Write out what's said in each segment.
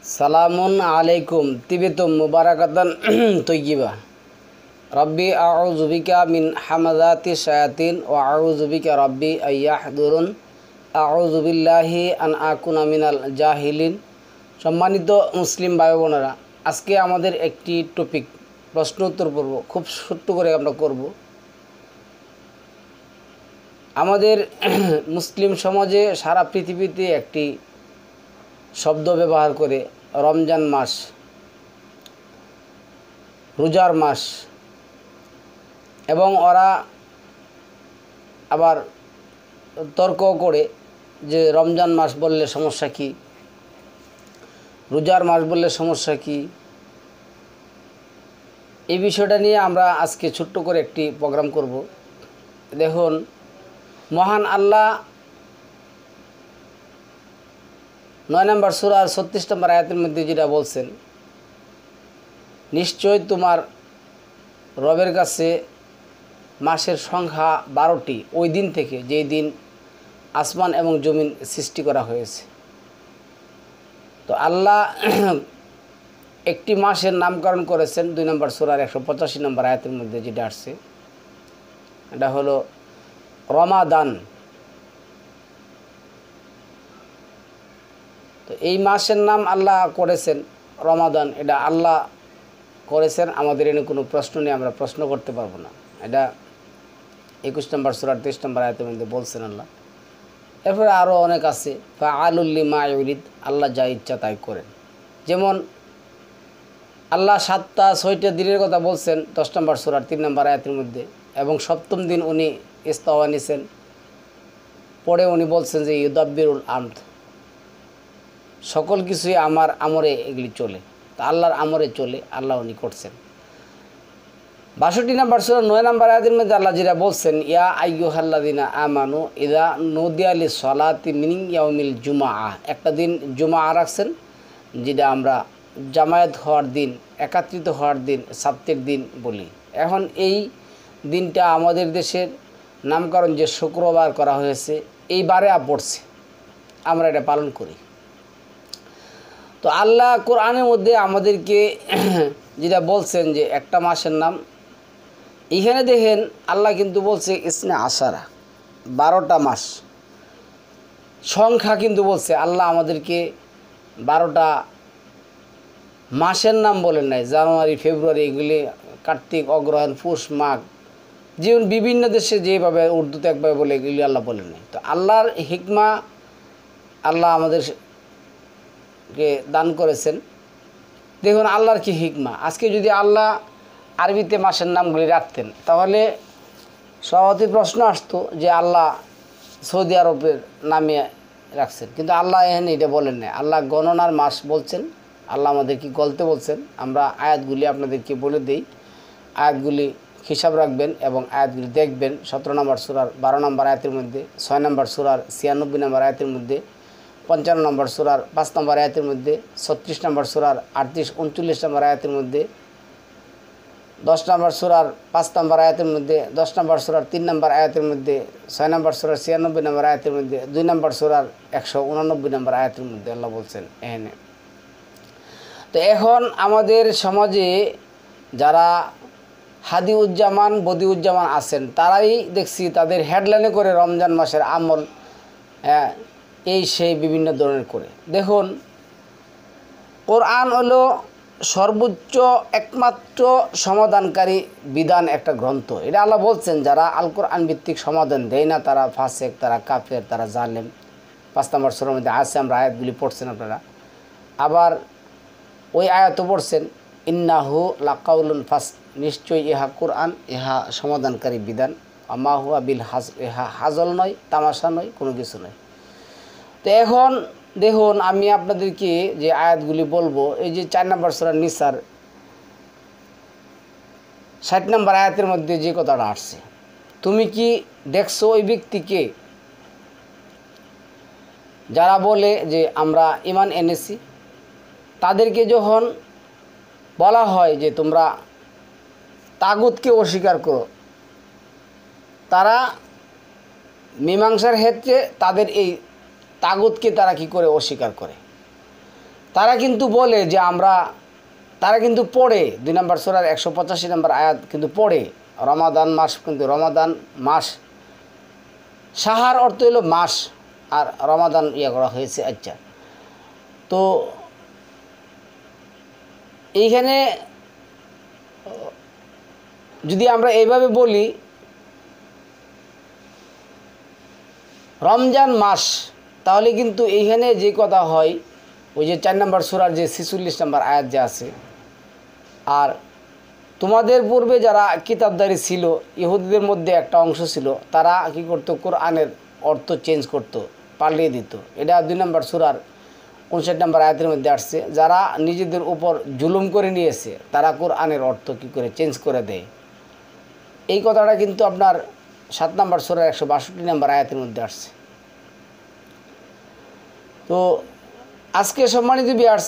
সালামুন আলাইকুম তিবিতুম মুবারাকাতান তৈয়িবা রব্বি আউযু বিকা মিন হামাযাতি শায়াতিন ওয়া আউযু বিকা রব্বি আইয়াহদুরুন আউযু বিল্লাহি আন আকুনা মিনাল জাহিলিন। সম্মানিত মুসলিম ভাই বোনেরা, আজকে আমাদের একটি টপিক প্রশ্ন উত্তর পর্ব খুব ছোট্ট করে আমরা করব। আমাদের মুসলিম সমাজে সারা পৃথিবীতে একটি শব্দ ব্যবহার করে রমজান মাস, রোজার মাস, এবং ওরা আবার তর্ক করে যে রমজান মাস বললে সমস্যা কি, রোজার মাস বললে সমস্যা কি। এই বিষয়টা নিয়ে আমরা আজকে ছোট্ট করে একটি প্রোগ্রাম করব। দেখুন, মহান আল্লাহ 9 নম্বর সূরার 36 নম্বর আয়াতের মধ্যে যেটা বলছেন, নিশ্চয় তোমার রবের কাছে মাসের সংখ্যা 12টি ওই দিন থেকে যেই দিন আসমান এবং জমিন সৃষ্টি করা হয়েছে। তো আল্লাহ একটি মাসের নামকরণ করেছেন 2 নম্বর সূরার 185 নম্বর আয়াতের মধ্যে যেটা আসছে, এটা হলো রমাদান। তো এই মাসের নাম আল্লাহ করেছেন রমাদান, এটা আল্লাহ করেছেন, আমাদের এনে কোনো প্রশ্ন নেই, আমরা প্রশ্ন করতে পারবো না। এটা 21 নম্বর সূরার 23 নম্বর আয়াতের মধ্যে বলছেন আল্লাহ। এরপরে আরও অনেক আছে, ফাআলুল লিমা ইউরিদ, আল্লাহ যা ইচ্ছা তাই করেন। যেমন আল্লাহ 7টা-6টা দিনের কথা বলছেন 10 নম্বর সূরার 3 নম্বর আয়াতের মধ্যে, এবং 7ম দিন উনি ইস্তাওয়া নিছেন। পরে উনি বলছেন যে ইউদাব্বিরুল আমর, সকল কিছুই আমার আমরে এগুলি চলে। তা আল্লাহর আমরে চলে, আল্লাহ উনি করছেন। 62 নম্বর সূরা 9 নম্বর আয়াতের মধ্যে আল্লাহ যেটা বলছেন, ইয়া আইয়ুহাল্লাযিনা আমানু ইযা নুদিয়া লিস-সালাতি মিন ইয়াউমিল জুমআহ, একটা দিন জুমআ রাখছেন, যেটা আমরা জামায়াত হওয়ার দিন, একত্রিত হওয়ার দিন, সাপ্তের দিন বলি। এখন এই দিনটা আমাদের দেশের নামকরণ যে শুক্রবার করা হয়েছে, এই বারে পড়ছে, আমরা এটা পালন করি। তো আল্লাহ কোরআনের মধ্যে আমাদেরকে যেটা বলছেন যে একটা মাসের নাম, এখানে দেখেন আল্লাহ কিন্তু বলছে ইসনা আশারা, 12টা মাস সংখ্যা কিন্তু বলছে। আল্লাহ আমাদেরকে 12টা মাসের নাম বলেন নাই, জানুয়ারি, ফেব্রুয়ারি, এগুলি কার্তিক, অগ্রহায়ণ, পুষ, মাঘ, যেমন বিভিন্ন দেশে যেভাবে উর্দুতে একভাবে বলে, এগুলি আল্লাহ বলেন নাই। তো আল্লাহর হিকমা আল্লাহ আমাদেরকে দান করেছেন। দেখুন আল্লাহর কি হিকমা। আজকে যদি আল্লাহ আরবিতে মাসের নামগুলি রাখতেন, তাহলে স্বভাবতই প্রশ্ন আসতো যে আল্লাহ সৌদি আরবের নামে রাখছেন, কিন্তু আল্লাহ এখানে এটা বলেন না। আল্লাহ গণনার মাস বলছেন, আল্লাহ আমাদেরকে গলতে বলছেন। আমরা আয়াতগুলি আপনাদেরকে বলে দিই, আয়াতগুলি হিসাব রাখবেন এবং আয়াতগুলি দেখবেন। 17 নম্বর সূরার 12 নম্বর আয়াতের মধ্যে, 6 নম্বর সূরার 96 নম্বর আয়াতের মধ্যে, 55 নম্বর সূরার 5 নম্বর আয়াতের মধ্যে, 36 নম্বর সূরার 38-39 নম্বর আয়াতের মধ্যে, 10 নম্বর সূরার 5 নম্বর আয়াতের মধ্যে, 10 নম্বর সূরার 3 নম্বর আয়াতের মধ্যে, 6 নম্বর সূরার 96 নম্বর আয়াতের মধ্যে, 2 নম্বর সূরার 189 নম্বর আয়াতের মধ্যে আল্লাহ বলছেন এখানে। তো এখন আমাদের সমাজে যারা হাদিউজ্জামান, বদিউজ্জামান আছেন, তারাই দেখছি তাদের হেডলাইনে করে রমজান মাসের আমল এই সেই বিভিন্ন ধরনের করে। দেখুন, কোরআন হলো সর্বোচ্চ একমাত্র সমাধানকারী বিধান একটা গ্রন্থ। এটা আল্লাহ বলছেন, যারা আল কোরআন ভিত্তিক সমাধান দেয় না তারা ফাসেক, তারা কাফের, তারা জালেম। 5 নম্বর সূরার মধ্যে আছে, আমরা আয়াতগুলি পড়ছেন আপনারা। আবার ওই আয়াতও পড়ছেন, ইন্নাহু লাকাউলুন ফাসল, নিশ্চয়ই ইহা কোরআন, ইহা সমাধানকারী বিধান। আমা হুয়া বিল হাজল, ইহা হাজল নয়, তামাশা নয়, কোনো কিছু নয়। তো এখন দেখুন, আমি আপনাদেরকে যে আয়াতগুলি বলবো, এই যে 4 নম্বর সূরা নিসার 60 নম্বর আয়াতের মধ্যে যে কথাটা আসছে, তুমি কি দেখছো ওই ব্যক্তিকে যারা বলে যে আমরা ঈমান এনেছি, তাদেরকে যখন বলা হয় যে তোমরা তাগুতকে অস্বীকার করো, তারা মীমাংসার ক্ষেত্রে তাদের এই তাগুতকে তারা কি করে অস্বীকার করে। তারা কিন্তু বলে যে তারা কিন্তু পড়ে 2 নম্বর সূরার 185 নম্বর আয়াত কিন্তু পড়ে রমাদান মাস, কিন্তু রমাদান মাস সাহার অর্থ হলো মাস, আর রমাদান করা হয়েছে। আচ্ছা, তো এইখানে যদি আমরা এইভাবে বলি রমজান মাস, তাহলে কিন্তু এইখানে যে কথা হয় ওই যে 4 নম্বর সূরার যে 46 নম্বর আয়াত যে আছে, আর তোমাদের পূর্বে যারা কিতাবদারি ছিল ইহুদিদের মধ্যে একটা অংশ ছিল, তারা কি করতো, কোরআনের অর্থ চেঞ্জ করত, পাল্টিয়ে দিত। এটা 2 নম্বর সূরার 59 নম্বর আয়াতের মধ্যে আসছে, যারা নিজেদের উপর জুলুম করে নিয়েছে তারা কোরআনের অর্থ কি করে চেঞ্জ করে দেয়। এই কথাটা কিন্তু আপনার 7 নম্বর সূরার 162 নম্বর আয়াতের মধ্যে আসছে। তো আজকে সম্মানিত ভিউয়ার্স,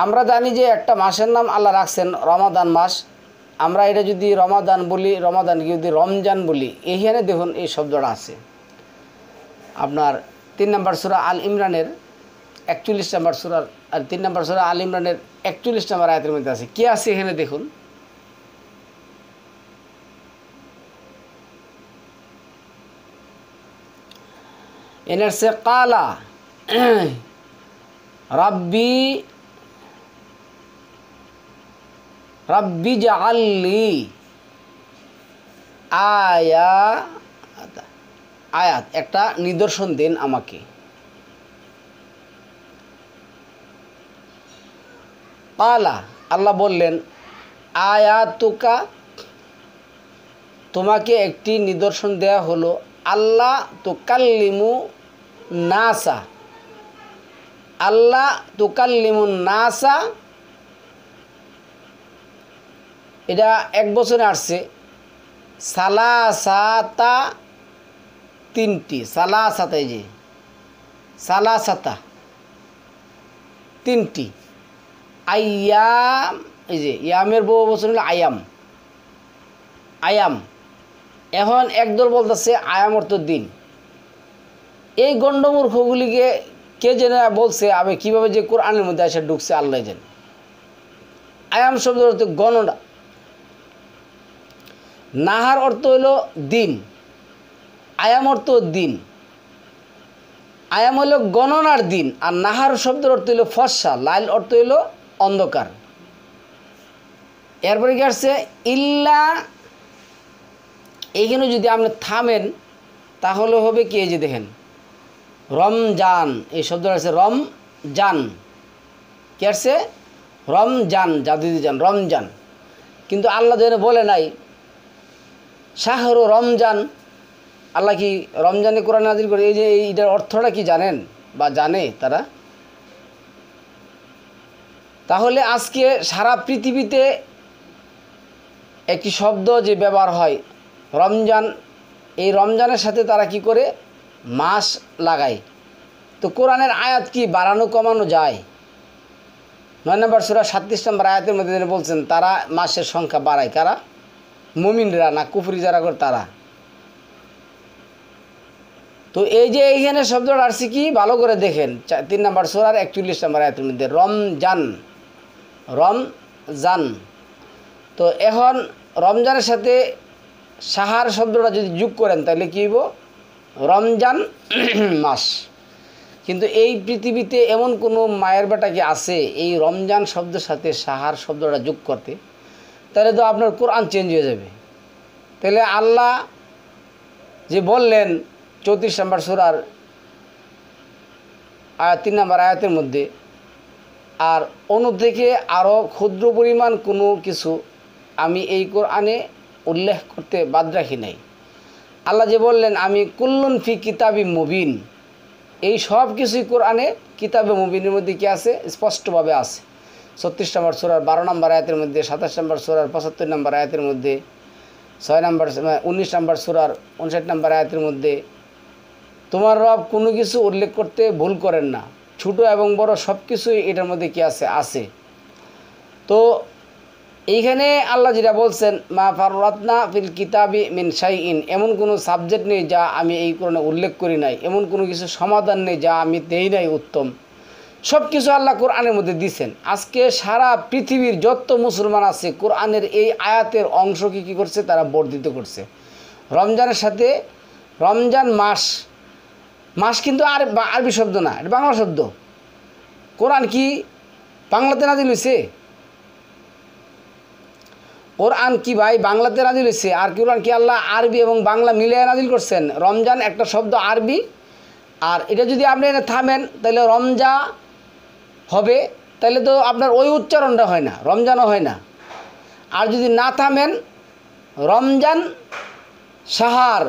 আমরা জানি যে একটা মাসের নাম আল্লাহ রাখছেন রমাদান মাস। আমরা এটা যদি রমাদান বলি, রমাদানকে যদি রমজান বলি, এইখানে দেখুন এই শব্দটা আছে আপনার 3 নম্বর সূরা আল ইমরানের 41 নম্বর সূরার, আর 3 নম্বর সূরা আল ইমরানের 41 নম্বর আয়াতের মধ্যে আছে। কি আছে এখানে দেখুন, এনার সে কালা রাব্বি জাআললি আয়াত, একটা নিদর্শন দেন আমাকে। কালা, আল্লাহ বললেন, আয়াতুকা, তোমাকে একটি নিদর্শন দেয়া হলো, আল্লাহ তুকাল্লিমু নাসা, আল্লাহ তুকাল্লিমুন নাসা, এটা 1 বছরে আসছে, সালাসাতা, 3টি, সালাসাতা, এই যে সালাসাতা 3টি, আয়াম, এই যে ইয়ামের বহু বচন হলো আয়াম, আয়াম। এখন একদল বলতেছে আয়াম অর্থ দিন। এই গণ্ডমূর্খগুলিকে কে জেনে বলছে, আমি কীভাবে যে কোরআনের মধ্যে এসে ঢুকছে আল্লাহ জানে। আয়াম শব্দের অর্থ গণনা, নাহার অর্থ হলো দিন, আয়াম অর্থ দিন, আয়াম হলো গণনার দিন, আর নাহার শব্দের অর্থ হলো ফর্সা, লাল অর্থ হলো অন্ধকার। এরপরে কি আসছে, ইল্লা, এইখানে যদি আপনি থামেন তাহলে হবে কি, এই যে দেখেন রমজান, এই শব্দটা আছে রমজান, কি আসছে রমজান, জাদুদি জান রমজান। কিন্তু আল্লাহ যেন বলে নাই শাহরু রমজান, আল্লাহ কি রমজানে কোরআন নাজিল করে, এই যে এইটার অর্থটা কি জানেন বা জানে তারা? তাহলে আজকে সারা পৃথিবীতে একটি শব্দ যে ব্যবহার হয় রমজান, এই রমজানের সাথে তারা কি করে মাস লাগায়। তো কোরআনের আয়াত কি বাড়ানো কমানো যায়? 9 নম্বর সূরা 37 নম্বর আয়াতের মধ্যে বলছেন তারা মাসের সংখ্যা বাড়ায়, কারা? মুমিনরা, না কুফরি যারা করে তারা। তো এই যে এইখানে শব্দটা আসছে কি, ভালো করে দেখেন 3 নম্বর সূরার 41 নম্বর আয়াতের মধ্যে রমজান, রমজান। তো এখন রমজানের সাথে সাহার শব্দটা যদি যোগ করেন তাহলে কী হইব, রমজান মাস। কিন্তু এই পৃথিবীতে এমন কোনো মায়ের বেটা কি আছে এই রমজান শব্দের সাথে সাহার শব্দটা যোগ করতে? তাহলে তো আপনার কোরআন চেঞ্জ হয়ে যাবে। তাহলে আল্লাহ যে বললেন 34 নম্বর সূরার 3 নম্বর আয়াতের মধ্যে, আর অন্য থেকে আরও ক্ষুদ্র পরিমাণ কোনো কিছু আমি এই কোরআনে উল্লেখ করতে বাদ রাখি নাই। আল্লাহ যে বললেন আমি কুল্লুন ফি কিতাবি মুবিন, এই সব কিছুই কোরআনে কিতাবে মুবিনের মধ্যে কি আছে, স্পষ্টভাবে আছে। 36 নম্বর সূরার 12 নম্বর আয়াতের মধ্যে, 27 নম্বর সূরার 75 নম্বর আয়াতের মধ্যে, 19 নম্বর সূরার 59 নম্বর আয়াতের মধ্যে। তোমার রব কোনো কিছু উল্লেখ করতে ভুল করেন না, ছোট এবং বড় সব কিছুই এটার মধ্যে কি আছে। তো এইখানে আল্লাহ যেটা বলছেন মা ফাররাতনা ফিল কিতাবি মিন শাইইন, এমন কোনো সাবজেক্ট নেই যা আমি এই কোরআনে উল্লেখ করি নাই, এমন কোনো কিছু সমাধান নেই যা আমি দেই নাই উত্তম। সব কিছু আল্লাহ কোরআনের মধ্যে দিয়েছেন। আজকে সারা পৃথিবীর যত মুসলমান আছে কোরআনের এই আয়াতের অংশকে কী করছে, তারা বর্ধিত করছে। রমজানের সাথে রমজান মাস, মাস কিন্তু আরবি শব্দ না, এটা বাংলা শব্দ। কোরআন কি বাংলাতে নাজিল হয়েছে? কোরআন কি ভাই বাংলাতে নাজিল হয়েছে? আর কোরআন কি আল্লাহ আরবি এবং বাংলা মিলিয়ে নাজিল করছেন? রমজান একটা শব্দ আরবি, আর এটা যদি আপনি এনে থামেন তাহলে রমজা হবে, তাহলে তো আপনার ওই উচ্চারণটা হয় না, রমজানও হয় না। আর যদি না থামেন রমজান সাহার,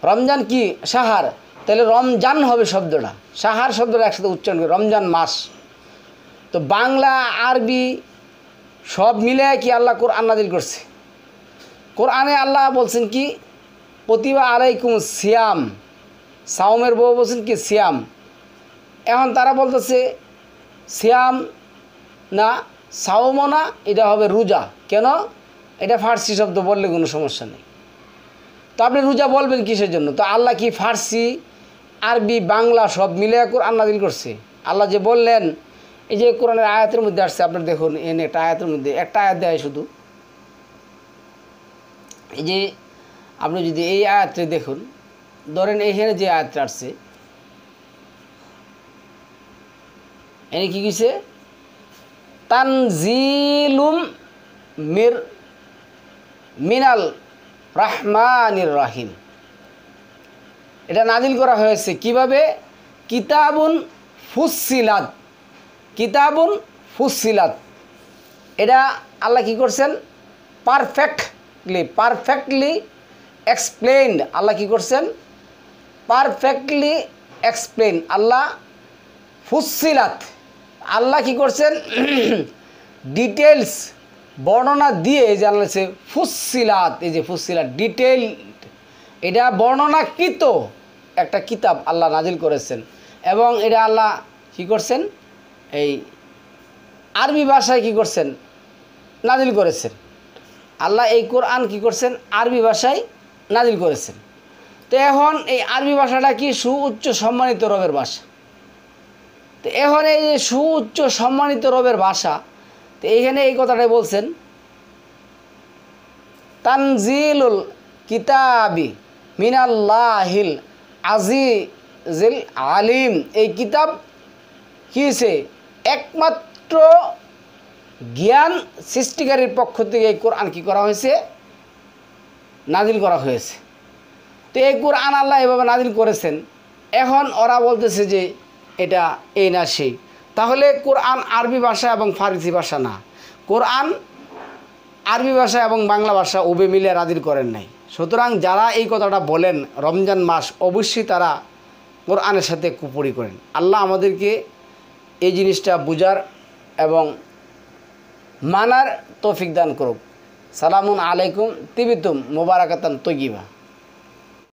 রমজান কি সাহার, তাহলে রমজান হবে শব্দটা, সাহার শব্দটা একসাথে উচ্চারণ করে রমজান মাস। তো বাংলা আরবি সব মিলে কি আল্লাহ কোরআন নাজিল করছে। কোরআনে আল্লাহ বলছেন কি প্রতিভা আলাইকুম সিয়াম, সাওমের বউ বলছেন কি সিয়াম। এখন তারা বলতেছে সিয়াম না সাওমও না, এটা হবে রোজা। কেন? এটা ফার্সি শব্দ, বললে কোনো সমস্যা নেই। তো আপনি রোজা বলবেন কিসের জন্য? তো আল্লাহ কি ফার্সি আরবি বাংলা সব মিলে কোরআন নাজিল করছে? আল্লাহ যে বললেন, এই যে কোরআনের আয়াতের মধ্যে আসছে, আপনার দেখুন এনে একটা আয়াতের মধ্যে একটা আয়াত দেয় শুধু। এই যে আপনি যদি এই আয়াতটা দেখুন, ধরেন এইখানে যে আয়াতটা আসছে, এনে কি কিছে তানজিলুম মিনাল রাহমানির রাহিম। এটা নাজিল করা হয়েছে কিভাবে? কিতাবুন ফুসসিলাত, কিতাবুন ফুসসিলাত। এটা আল্লাহ কি করছেন? Perfectly explained. আল্লাহ কি করছেন? Perfectly explain. আল্লাহ ফুসসিলাত, আল্লাহ কি করছেন? ডিটেলস বর্ণনা দিয়ে এই যে আল্লাহ ফুসসিলাত, এই যে ফুসসিলাত ডিটেল, এটা বর্ণনাকৃত একটা কিতাব আল্লাহ নাজিল করেছেন। এবং এটা আল্লাহ কি করছেন? এই আরবি ভাষায় কি করছেন? নাজিল করেছেন। আল্লাহ এই কোরআন কি করছেন? আরবি ভাষায় নাজিল করেছেন। তো এখন এই আরবি ভাষাটা কি সুউচ্চ সম্মানিত রবের ভাষা। তো এখন এই যে সুউচ্চ সম্মানিত রবের ভাষা, তো এইখানে এই কথাটাই বলছেন তানজিলুল কিতাবি মিনাল্লাহিল আজিজিল আলিম। এই কিতাব কী হয়েছে? একমাত্র জ্ঞান সৃষ্টিকারীর পক্ষ থেকে এই কোরআন কী করা হয়েছে? নাজিল করা হয়েছে। তো এই কোরআন আল্লাহ এভাবে নাজিল করেছেন। এখন ওরা বলতেছে যে এটা এই না সেই। তাহলে কোরআন আরবি ভাষা এবং ফার্সি ভাষা না, কোরআন আরবি ভাষা এবং বাংলা ভাষা উভয় মিলে নাজিল করেন নাই। সুতরাং যারা এই কথাটা বলেন রমজান মাস, অবশ্যই তারা কোরআনের সাথে কুপুরি করেন। আল্লাহ আমাদেরকে এই জিনিসটা বুঝার এবং মানার তৌফিক দান করুক। সালামুন আলাইকুম তিবিতুম মুবারাকাতান তৈয়িবা।